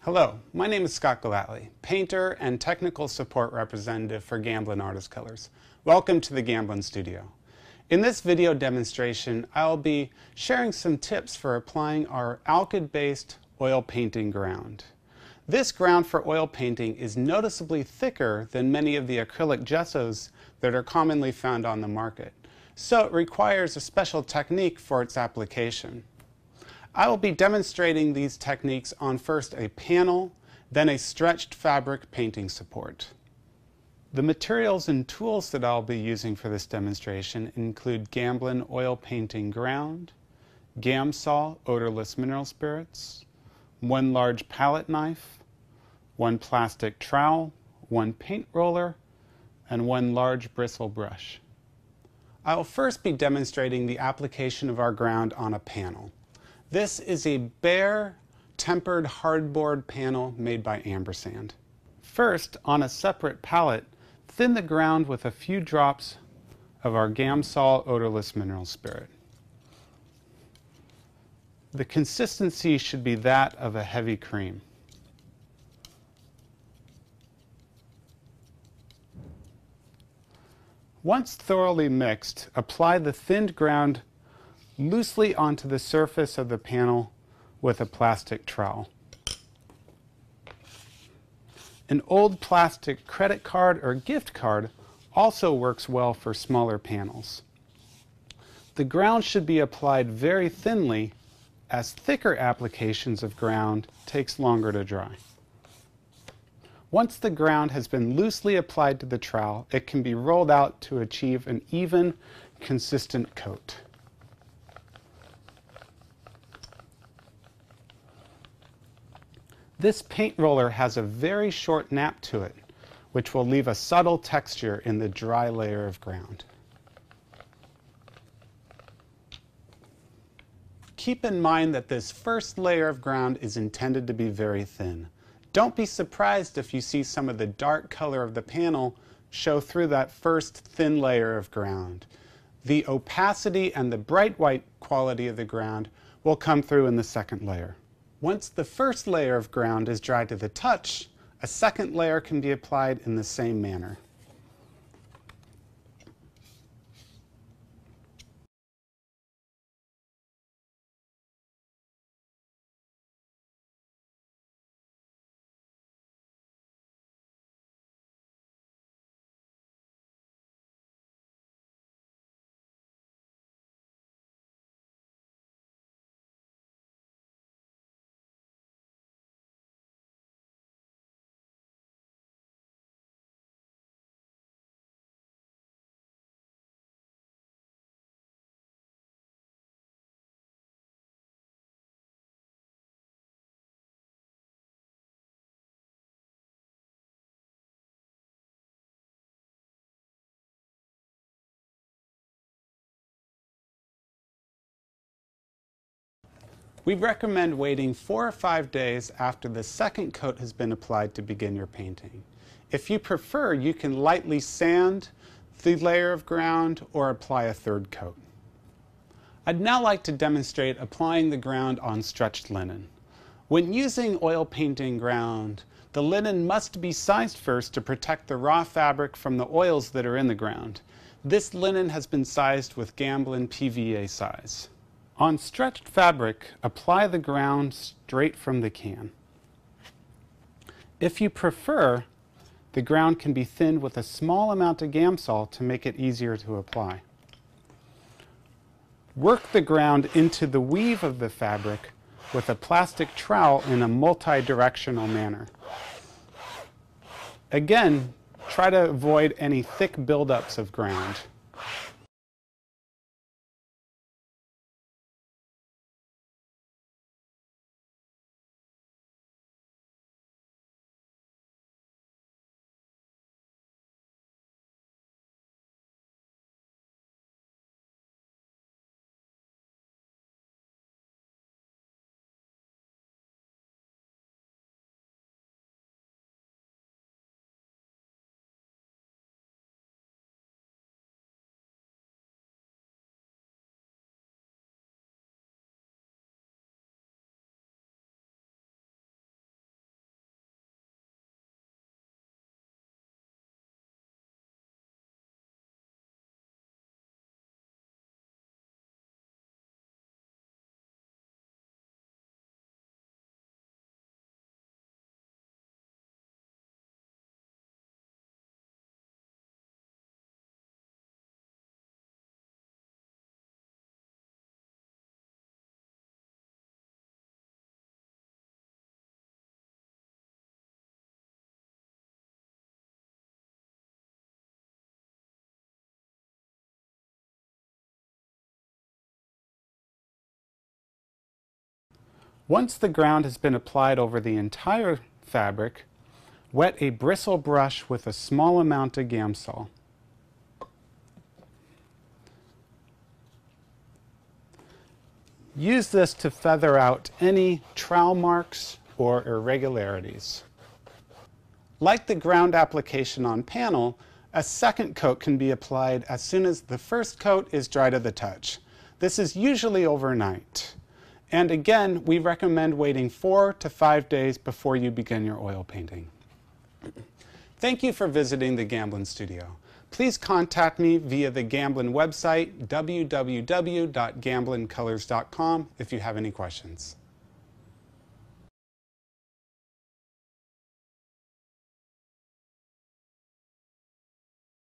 Hello, my name is Scott Galatly, painter and technical support representative for Gamblin Artist Colors. Welcome to the Gamblin studio. In this video demonstration, I'll be sharing some tips for applying our alkyd-based oil painting ground. This ground for oil painting is noticeably thicker than many of the acrylic gessos that are commonly found on the market, so it requires a special technique for its application. I will be demonstrating these techniques on first a panel, then a stretched fabric painting support. The materials and tools that I'll be using for this demonstration include Gamblin oil painting ground, Gamsol odorless mineral spirits, one large palette knife, one plastic trowel, one paint roller, and one large bristle brush. I will first be demonstrating the application of our ground on a panel. This is a bare, tempered hardboard panel made by ampersand. First, on a separate palette, thin the ground with a few drops of our Gamsol odorless mineral spirit. The consistency should be that of a heavy cream. Once thoroughly mixed, apply the thinned ground loosely onto the surface of the panel with a plastic trowel. An old plastic credit card or gift card also works well for smaller panels. The ground should be applied very thinly, as thicker applications of ground takes longer to dry. Once the ground has been loosely applied to the trowel, it can be rolled out to achieve an even, consistent coat. This paint roller has a very short nap to it, which will leave a subtle texture in the dry layer of ground. Keep in mind that this first layer of ground is intended to be very thin. Don't be surprised if you see some of the dark color of the panel show through that first thin layer of ground. The opacity and the bright white quality of the ground will come through in the second layer. Once the first layer of ground is dry to the touch, a second layer can be applied in the same manner. We recommend waiting 4 or 5 days after the second coat has been applied to begin your painting. If you prefer, you can lightly sand the layer of ground or apply a third coat. I'd now like to demonstrate applying the ground on stretched linen. When using oil painting ground, the linen must be sized first to protect the raw fabric from the oils that are in the ground. This linen has been sized with Gamblin PVA size. On stretched fabric, apply the ground straight from the can. If you prefer, the ground can be thinned with a small amount of Gamsol to make it easier to apply. Work the ground into the weave of the fabric with a plastic trowel in a multi-directional manner. Again, try to avoid any thick buildups of ground. Once the ground has been applied over the entire fabric, wet a bristle brush with a small amount of Gamsol. Use this to feather out any trowel marks or irregularities. Like the ground application on panel, a second coat can be applied as soon as the first coat is dry to the touch. This is usually overnight. And again, we recommend waiting 4 to 5 days before you begin your oil painting. Thank you for visiting the Gamblin studio. Please contact me via the Gamblin website, www.gamblincolors.com, if you have any questions.